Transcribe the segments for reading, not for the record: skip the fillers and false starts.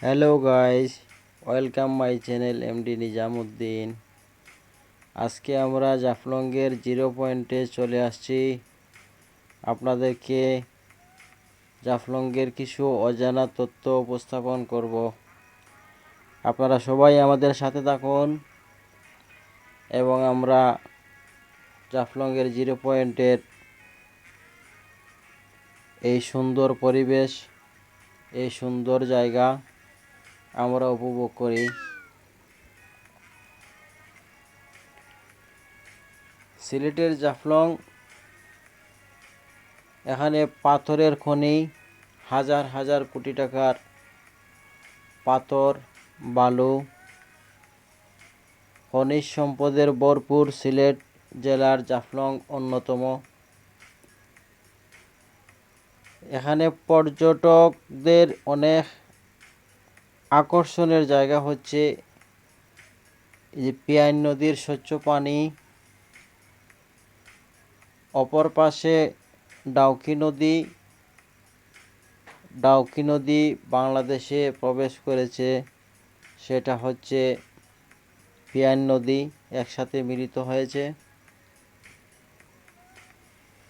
Hello guys, welcome my channel MD Nizamuddin. আজকে আমরা জাফলংয়ের zero পয়েন্টে চলে আসছি। আপনাদেরকে জাফলংয়ের কিছু অজানা তথ্য উপস্থাপন করব। আপনারা সবাই আমাদের সাথে থাকুন এবং আমরা জাফলংয়ের জিরো পয়েন্টের এই সুন্দর পরিবেশ, এই সুন্দর জায়গা আমরা উপভোগ করি। সিলেটের জাফলং, এখানে পাথরের খনি, হাজার হাজার কোটি টাকার পাথর, বালু, খনিজ সম্পদের ভরপুর সিলেট জেলার জাফলং অন্যতম। এখানে পর্যটকদের অনেক আকর্ষণের জায়গা হচ্ছে এই যে পিয়াইন নদীর স্বচ্ছ পানি, অপর পাশে ডাউকি নদী বাংলাদেশে প্রবেশ করেছে, সেটা হচ্ছে পিয়াইন নদী একসাথে মিলিত হয়েছে।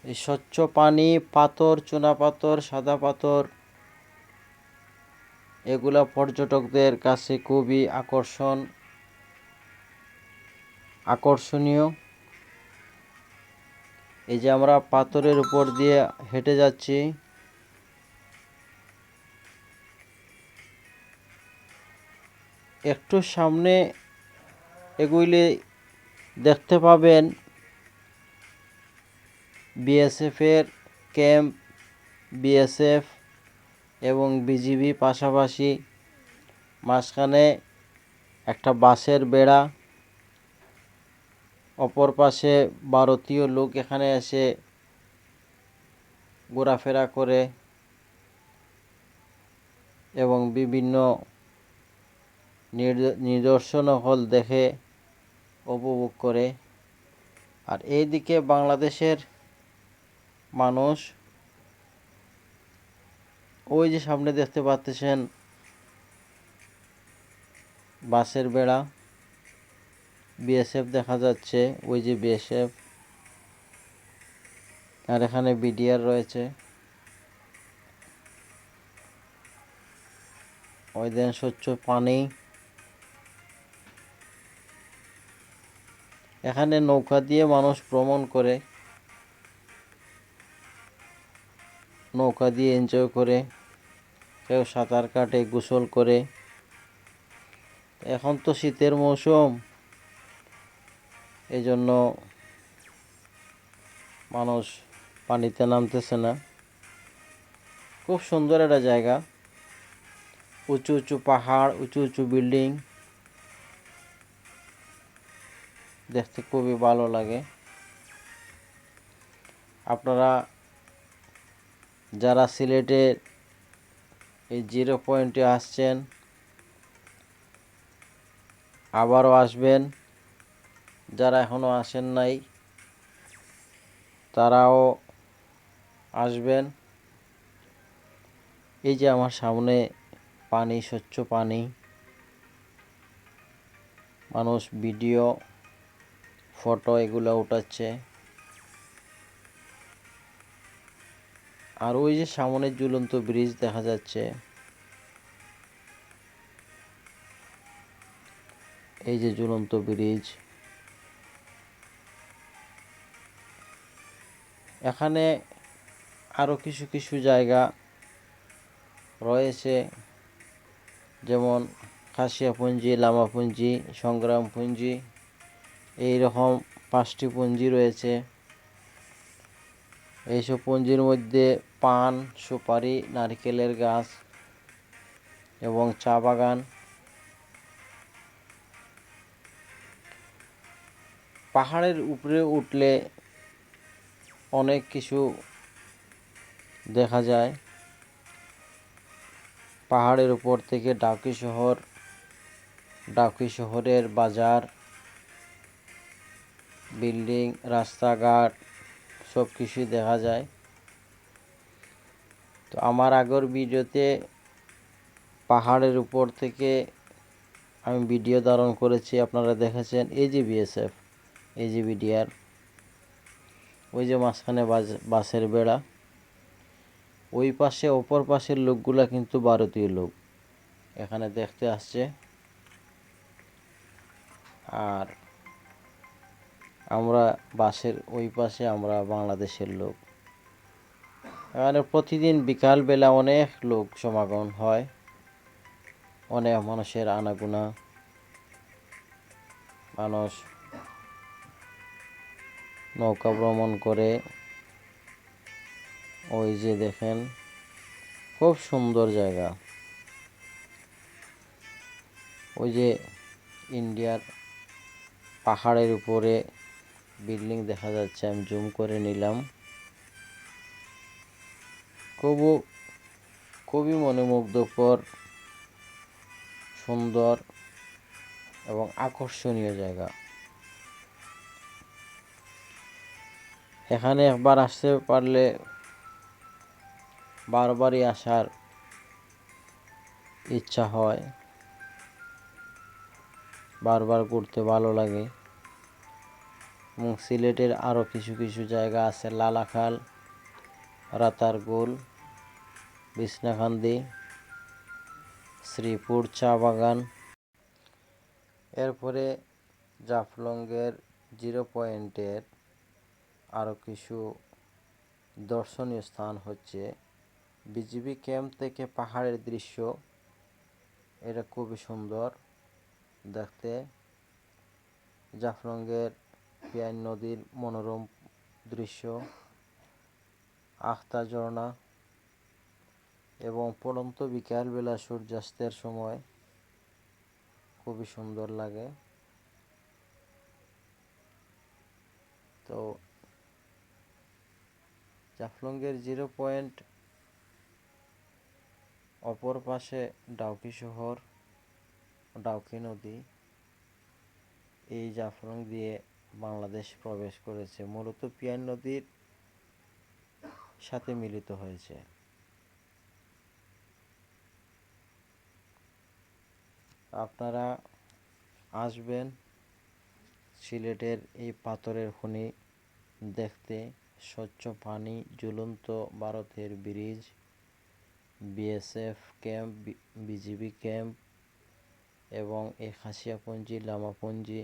এই স্বচ্ছ পানি, পাথর, চুনাপাথর, সাদা পাথর, এগুলা পর্যটকদের কাছে খুবই আকর্ষণীয়। এই যে আমরা পাথরের উপর দিয়ে হেঁটে যাচ্ছি, একটু সামনে এগুলি দেখতে পাবেন বিএসএফের ক্যাম্প, বিএসএফ এবং বিজিবি পাশাপাশি, মাঝখানে একটা বাঁশের বেড়া, অপর পাশে ভারতীয় লোক এখানে এসে ঘোরাফেরা করে এবং বিভিন্ন নিদর্শনস্থল দেখে উপভোগ করে। আর এইদিকে বাংলাদেশের মানুষ, ওই যে সামনে দেখতে পাচ্ছেন বাঁশের বেড়া, বিএসএফ দেখা যাচ্ছে, ওই যে বিএসএফ, আর এখানে বিডিআর রয়েছে। ওই দেন স্বচ্ছ পানি, এখানে নৌকা দিয়ে মানুষ ভ্রমণ করে, নৌকা দিয়ে এনজয় করে, কেউ সাঁতার কাটে, গোসল করে। এখন তো শীতের মৌসুম, এই জন্য মানুষ পানিতে নামতেছে না। খুব সুন্দর একটা জায়গা, উঁচু উঁচু পাহাড়, উঁচু উঁচু বিল্ডিং, দেখতে খুবই ভালো লাগে। আপনারা যারা সিলেটের এই জিরো পয়েন্টে আসছেন, আবারও আসবেন। যারা এখনও আসেন নাই, তারাও আসবেন। এই যে আমার সামনে পানি, স্বচ্ছ পানি, মানুষ ভিডিও, ফটো এগুলো উঠাচ্ছে। আর ওই যে সামনে ঝুলন্ত ব্রিজ দেখা যাচ্ছে, এই যে ঝুলন্ত ব্রিজ। এখানে আরও কিছু কিছু জায়গা রয়েছে, যেমন খাসিয়াপুঞ্জি, লামাপুঞ্জি, সংগ্রামপুঞ্জি, এইরকম 5টি পুঞ্জি রয়েছে। এইসব পুঞ্জির মধ্যে পান, সুপারি, নারকেলের গাছ এবং চা বাগান। পাহাড়ের উপরে উঠলে অনেক কিছু দেখা যায়। পাহাড়ের উপর থেকে ডাউকি শহরের বাজার, বিল্ডিং, রাস্তাঘাট সব কিছুই দেখা যায়। তো আমার আগের ভিডিওতে পাহাড়ের উপর থেকে আমি ভিডিও ধারণ করেছি, আপনারা দেখেছেন। এই যে বিএসএফ, এই যে বিডিআর, ওই যে মাঝখানে বাসের বেড়া, ওই পাশে অপর পাশের লোকগুলা কিন্তু ভারতীয় লোক এখানে দেখতে আসছে। আর আমরা বাসের ওই পাশে আমরা বাংলাদেশের লোক। এখানে প্রতিদিন বিকালবেলা অনেক লোক সমাগম হয়, অনেক মানুষের আনাগোনা, মানুষ নৌকা ভ্রমণ করে। ওই যে দেখেন, খুব সুন্দর জায়গা। ওই যে ইন্ডিয়ার পাহাড়ের উপরে বিল্ডিং দেখা যাচ্ছে, আমি জুম করে নিলাম। খুবই মনোমুগ্ধকর, সুন্দর এবং আকর্ষণীয় জায়গা। এখানে একবার আসতে পারলে বারবারই আসার ইচ্ছা হয়, বারবার ঘুরতে ভালো লাগে। এবং সিলেটের আরও কিছু কিছু জায়গা আছে, লালাখাল, রাতারগুল, বিছনাকান্দি, শ্রীপুর চা বাগান। এরপরে জাফলংয়ের 0 পয়েন্টের আরও কিছু দর্শনীয় স্থান হচ্ছে বিজিবি ক্যাম্প থেকে পাহাড়ের দৃশ্য। এটা খুবই সুন্দর দেখতে। জাফলংয়ের পিয়াইন নদীর মনোরম দৃশ্য, আখতা ঝর্ণা এবং পড়ন্ত বিকালবেলা সূর্যাস্তের সময় খুবই সুন্দর লাগে। তো জাফলংয়ের 0 পয়েন্ট, অপর পাশে ডাউকি শহর, ডাউকি নদী। এই জাফলং দিয়ে বাংলাদেশ প্রবেশ করেছে, মূলত পিয়াইন নদীর সাথে মিলিত হয়েছে। আপনারা আসবেন সিলেটের এই পাথরের খনি দেখতে, স্বচ্ছ পানি, ঝুলন্ত ভারতের bridge, BSF camp, BGB camp এবং এই খাসিয়াপুঞ্জি, লামাপুঞ্জি,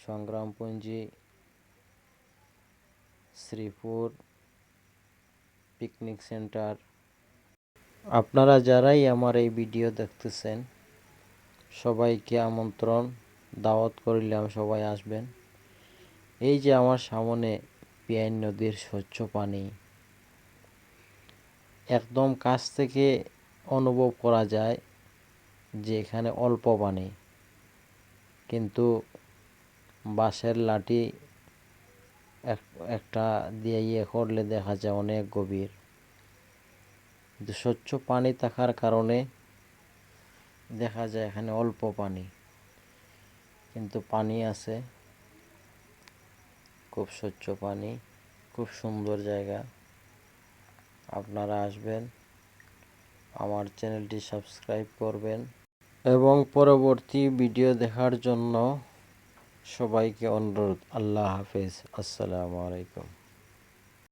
সংগ্রামপুঞ্জি, শ্রীপুর পিকনিক সেন্টার। আপনারা যারাই আমার এই ভিডিও দেখতেছেন সবাইকে আমন্ত্রণ, দাওয়াত করিলাম, সবাই আসবেন। এই যে আমার সামনে পিয়াইন নদীর স্বচ্ছ পানি, একদম কাছ থেকে অনুভব করা যায় যে এখানে অল্প পানি, কিন্তু বাঁশের লাঠি একটা দিয়ে করলে দেখা যায় অনেক গভীর। কিন্তু স্বচ্ছ পানি থাকার কারণে দেখা যায় এখানে অল্প পানি, কিন্তু পানি আছে, খুব স্বচ্ছ পানি, খুব সুন্দর জায়গা। আপনারা আসবেন, আমার চ্যানেলটি সাবস্ক্রাইব করবেন এবং পরবর্তী ভিডিও দেখার জন্য সবাইকে অনুরোধ। আল্লাহ হাফেজ, আসসালামু আলাইকুম।